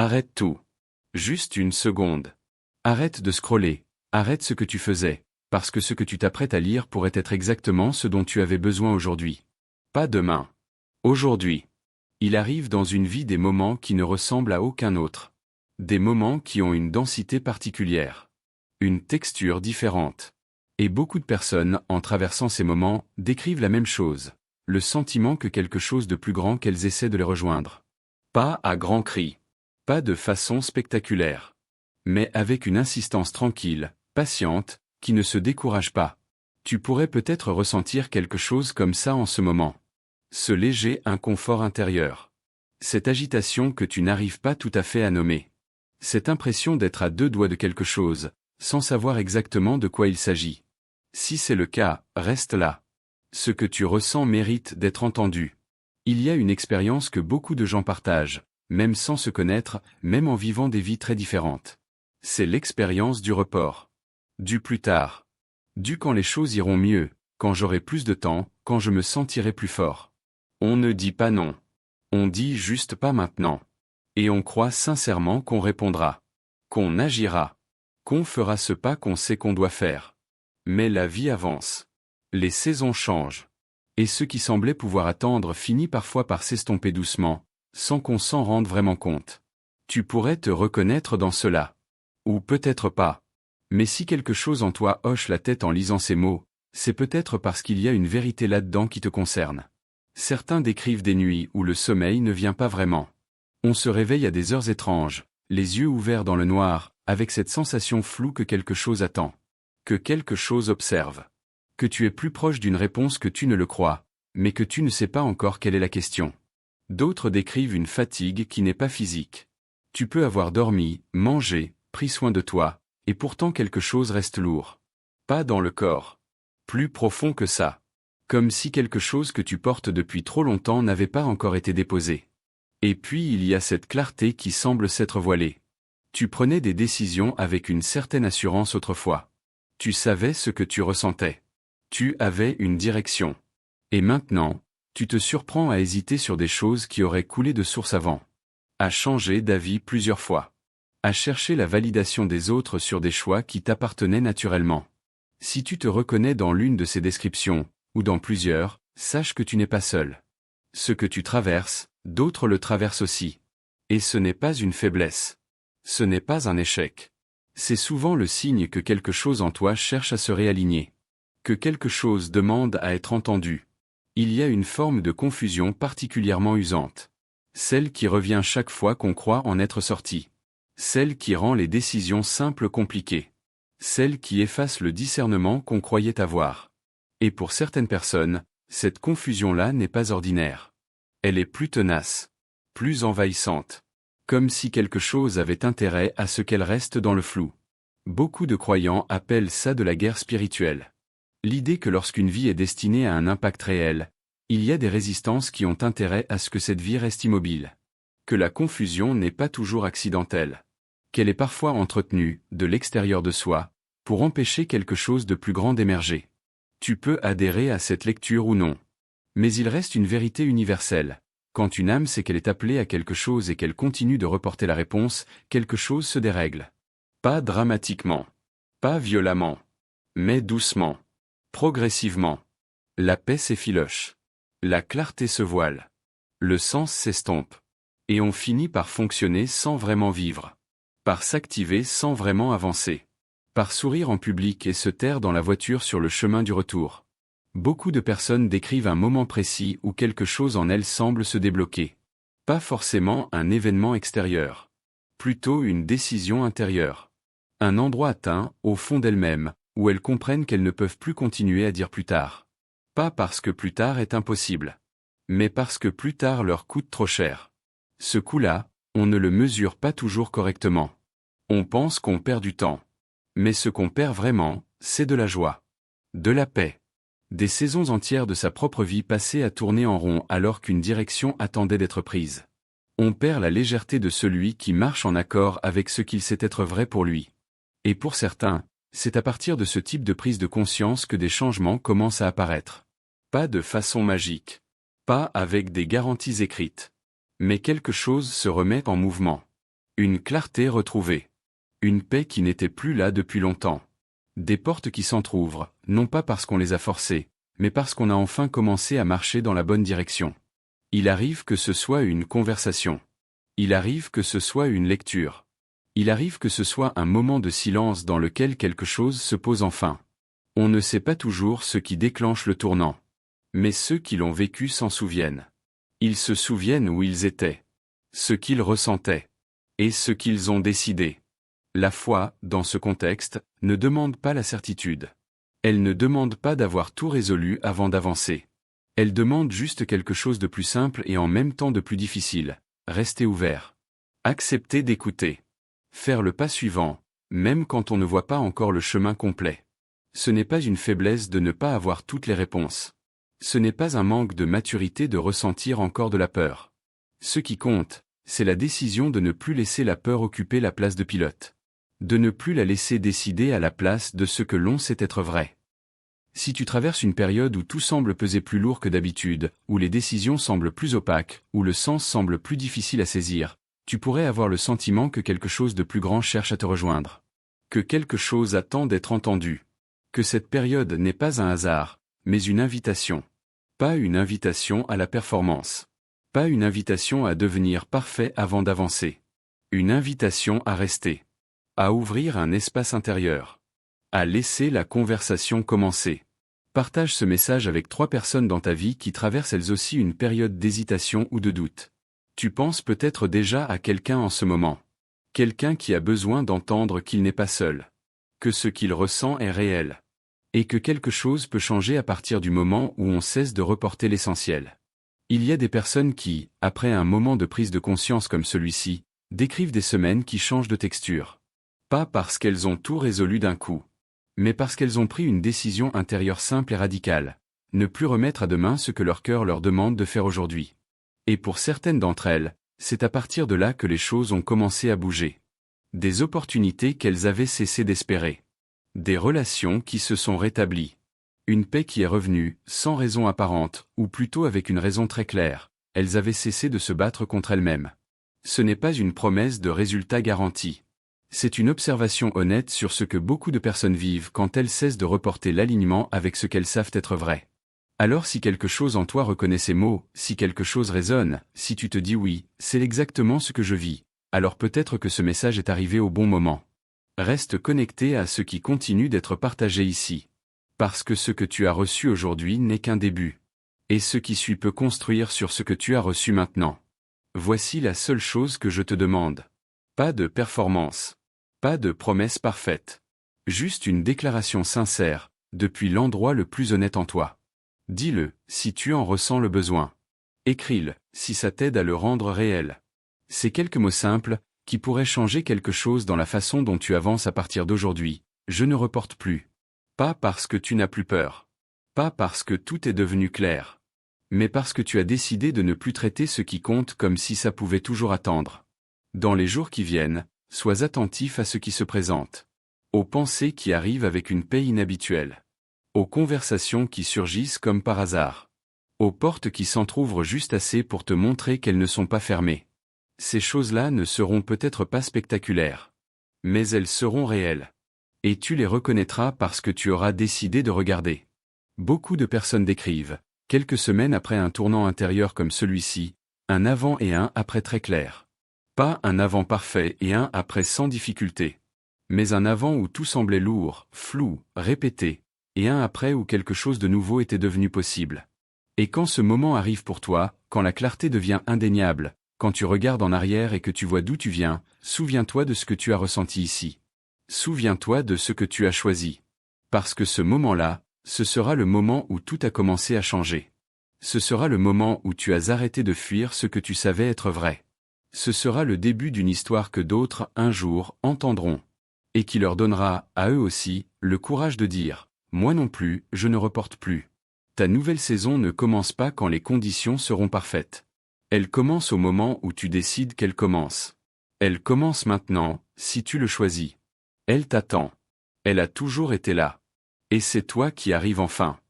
Arrête tout. Juste une seconde. Arrête de scroller. Arrête ce que tu faisais, parce que ce que tu t'apprêtes à lire pourrait être exactement ce dont tu avais besoin aujourd'hui. Pas demain. Aujourd'hui. Il arrive dans une vie des moments qui ne ressemblent à aucun autre. Des moments qui ont une densité particulière. Une texture différente. Et beaucoup de personnes, en traversant ces moments, décrivent la même chose. Le sentiment que quelque chose de plus grand qu'elles essaient de les rejoindre. Pas à grands cris. Pas de façon spectaculaire. Mais avec une insistance tranquille, patiente, qui ne se décourage pas. Tu pourrais peut-être ressentir quelque chose comme ça en ce moment. Ce léger inconfort intérieur. Cette agitation que tu n'arrives pas tout à fait à nommer. Cette impression d'être à deux doigts de quelque chose, sans savoir exactement de quoi il s'agit. Si c'est le cas, reste là. Ce que tu ressens mérite d'être entendu. Il y a une expérience que beaucoup de gens partagent, même sans se connaître, même en vivant des vies très différentes. C'est l'expérience du report. Du plus tard. Du quand les choses iront mieux, quand j'aurai plus de temps, quand je me sentirai plus fort. On ne dit pas non. On dit juste pas maintenant. Et on croit sincèrement qu'on répondra. Qu'on agira. Qu'on fera ce pas qu'on sait qu'on doit faire. Mais la vie avance. Les saisons changent. Et ce qui semblait pouvoir attendre finit parfois par s'estomper doucement, sans qu'on s'en rende vraiment compte. Tu pourrais te reconnaître dans cela. Ou peut-être pas. Mais si quelque chose en toi hoche la tête en lisant ces mots, c'est peut-être parce qu'il y a une vérité là-dedans qui te concerne. Certains décrivent des nuits où le sommeil ne vient pas vraiment. On se réveille à des heures étranges, les yeux ouverts dans le noir, avec cette sensation floue que quelque chose attend. Que quelque chose observe. Que tu es plus proche d'une réponse que tu ne le crois, mais que tu ne sais pas encore quelle est la question. D'autres décrivent une fatigue qui n'est pas physique. Tu peux avoir dormi, mangé, pris soin de toi, et pourtant quelque chose reste lourd. Pas dans le corps. Plus profond que ça. Comme si quelque chose que tu portes depuis trop longtemps n'avait pas encore été déposé. Et puis il y a cette clarté qui semble s'être voilée. Tu prenais des décisions avec une certaine assurance autrefois. Tu savais ce que tu ressentais. Tu avais une direction. Et maintenant, tu te surprends à hésiter sur des choses qui auraient coulé de source avant. À changer d'avis plusieurs fois. À chercher la validation des autres sur des choix qui t'appartenaient naturellement. Si tu te reconnais dans l'une de ces descriptions, ou dans plusieurs, sache que tu n'es pas seul. Ce que tu traverses, d'autres le traversent aussi. Et ce n'est pas une faiblesse. Ce n'est pas un échec. C'est souvent le signe que quelque chose en toi cherche à se réaligner. Que quelque chose demande à être entendu. Il y a une forme de confusion particulièrement usante. Celle qui revient chaque fois qu'on croit en être sorti. Celle qui rend les décisions simples compliquées. Celle qui efface le discernement qu'on croyait avoir. Et pour certaines personnes, cette confusion-là n'est pas ordinaire. Elle est plus tenace. Plus envahissante. Comme si quelque chose avait intérêt à ce qu'elle reste dans le flou. Beaucoup de croyants appellent ça de la guerre spirituelle. L'idée que lorsqu'une vie est destinée à un impact réel, il y a des résistances qui ont intérêt à ce que cette vie reste immobile. Que la confusion n'est pas toujours accidentelle. Qu'elle est parfois entretenue, de l'extérieur de soi, pour empêcher quelque chose de plus grand d'émerger. Tu peux adhérer à cette lecture ou non. Mais il reste une vérité universelle. Quand une âme sait qu'elle est appelée à quelque chose et qu'elle continue de reporter la réponse, quelque chose se dérègle. Pas dramatiquement. Pas violemment. Mais doucement. Progressivement. La paix s'effiloche. La clarté se voile. Le sens s'estompe. Et on finit par fonctionner sans vraiment vivre. Par s'activer sans vraiment avancer. Par sourire en public et se taire dans la voiture sur le chemin du retour. Beaucoup de personnes décrivent un moment précis où quelque chose en elles semble se débloquer. Pas forcément un événement extérieur. Plutôt une décision intérieure. Un endroit atteint, au fond d'elles-mêmes, où elles comprennent qu'elles ne peuvent plus continuer à dire plus tard. Pas parce que plus tard est impossible. Mais parce que plus tard leur coûte trop cher. Ce coût-là, on ne le mesure pas toujours correctement. On pense qu'on perd du temps. Mais ce qu'on perd vraiment, c'est de la joie. De la paix. Des saisons entières de sa propre vie passées à tourner en rond alors qu'une direction attendait d'être prise. On perd la légèreté de celui qui marche en accord avec ce qu'il sait être vrai pour lui. Et pour certains, c'est à partir de ce type de prise de conscience que des changements commencent à apparaître. Pas de façon magique. Pas avec des garanties écrites. Mais quelque chose se remet en mouvement. Une clarté retrouvée. Une paix qui n'était plus là depuis longtemps. Des portes qui s'entr'ouvrent, non pas parce qu'on les a forcées, mais parce qu'on a enfin commencé à marcher dans la bonne direction. Il arrive que ce soit une conversation. Il arrive que ce soit une lecture. Il arrive que ce soit un moment de silence dans lequel quelque chose se pose enfin. On ne sait pas toujours ce qui déclenche le tournant. Mais ceux qui l'ont vécu s'en souviennent. Ils se souviennent où ils étaient. Ce qu'ils ressentaient. Et ce qu'ils ont décidé. La foi, dans ce contexte, ne demande pas la certitude. Elle ne demande pas d'avoir tout résolu avant d'avancer. Elle demande juste quelque chose de plus simple et en même temps de plus difficile. Rester ouvert. Accepter d'écouter. Faire le pas suivant, même quand on ne voit pas encore le chemin complet. Ce n'est pas une faiblesse de ne pas avoir toutes les réponses. Ce n'est pas un manque de maturité de ressentir encore de la peur. Ce qui compte, c'est la décision de ne plus laisser la peur occuper la place de pilote. De ne plus la laisser décider à la place de ce que l'on sait être vrai. Si tu traverses une période où tout semble peser plus lourd que d'habitude, où les décisions semblent plus opaques, où le sens semble plus difficile à saisir, tu pourrais avoir le sentiment que quelque chose de plus grand cherche à te rejoindre. Que quelque chose attend d'être entendu. Que cette période n'est pas un hasard, mais une invitation. Pas une invitation à la performance. Pas une invitation à devenir parfait avant d'avancer. Une invitation à rester. À ouvrir un espace intérieur. À laisser la conversation commencer. Partage ce message avec 3 personnes dans ta vie qui traversent elles aussi une période d'hésitation ou de doute. Tu penses peut-être déjà à quelqu'un en ce moment. Quelqu'un qui a besoin d'entendre qu'il n'est pas seul. Que ce qu'il ressent est réel. Et que quelque chose peut changer à partir du moment où on cesse de reporter l'essentiel. Il y a des personnes qui, après un moment de prise de conscience comme celui-ci, décrivent des semaines qui changent de texture. Pas parce qu'elles ont tout résolu d'un coup. Mais parce qu'elles ont pris une décision intérieure simple et radicale. Ne plus remettre à demain ce que leur cœur leur demande de faire aujourd'hui. Et pour certaines d'entre elles, c'est à partir de là que les choses ont commencé à bouger. Des opportunités qu'elles avaient cessé d'espérer. Des relations qui se sont rétablies. Une paix qui est revenue, sans raison apparente, ou plutôt avec une raison très claire. Elles avaient cessé de se battre contre elles-mêmes. Ce n'est pas une promesse de résultat garanti. C'est une observation honnête sur ce que beaucoup de personnes vivent quand elles cessent de reporter l'alignement avec ce qu'elles savent être vrai. Alors si quelque chose en toi reconnaît ces mots, si quelque chose résonne, si tu te dis oui, c'est exactement ce que je vis, alors peut-être que ce message est arrivé au bon moment. Reste connecté à ce qui continue d'être partagé ici. Parce que ce que tu as reçu aujourd'hui n'est qu'un début. Et ce qui suit peut construire sur ce que tu as reçu maintenant. Voici la seule chose que je te demande. Pas de performance. Pas de promesse parfaite. Juste une déclaration sincère, depuis l'endroit le plus honnête en toi. Dis-le, si tu en ressens le besoin. Écris-le, si ça t'aide à le rendre réel. Ces quelques mots simples, qui pourraient changer quelque chose dans la façon dont tu avances à partir d'aujourd'hui. Je ne reporte plus. Pas parce que tu n'as plus peur. Pas parce que tout est devenu clair. Mais parce que tu as décidé de ne plus traiter ce qui compte comme si ça pouvait toujours attendre. Dans les jours qui viennent, sois attentif à ce qui se présente. Aux pensées qui arrivent avec une paix inhabituelle. Aux conversations qui surgissent comme par hasard. Aux portes qui s'entr'ouvrent juste assez pour te montrer qu'elles ne sont pas fermées. Ces choses-là ne seront peut-être pas spectaculaires. Mais elles seront réelles. Et tu les reconnaîtras parce que tu auras décidé de regarder. Beaucoup de personnes décrivent, quelques semaines après un tournant intérieur comme celui-ci, un avant et un après très clair. Pas un avant parfait et un après sans difficulté. Mais un avant où tout semblait lourd, flou, répété, et un après où quelque chose de nouveau était devenu possible. Et quand ce moment arrive pour toi, quand la clarté devient indéniable, quand tu regardes en arrière et que tu vois d'où tu viens, souviens-toi de ce que tu as ressenti ici. Souviens-toi de ce que tu as choisi. Parce que ce moment-là, ce sera le moment où tout a commencé à changer. Ce sera le moment où tu as arrêté de fuir ce que tu savais être vrai. Ce sera le début d'une histoire que d'autres, un jour, entendront. Et qui leur donnera, à eux aussi, le courage de dire « Moi non plus, je ne reporte plus ». Ta nouvelle saison ne commence pas quand les conditions seront parfaites. Elle commence au moment où tu décides qu'elle commence. Elle commence maintenant, si tu le choisis. Elle t'attend. Elle a toujours été là. Et c'est toi qui arrives enfin.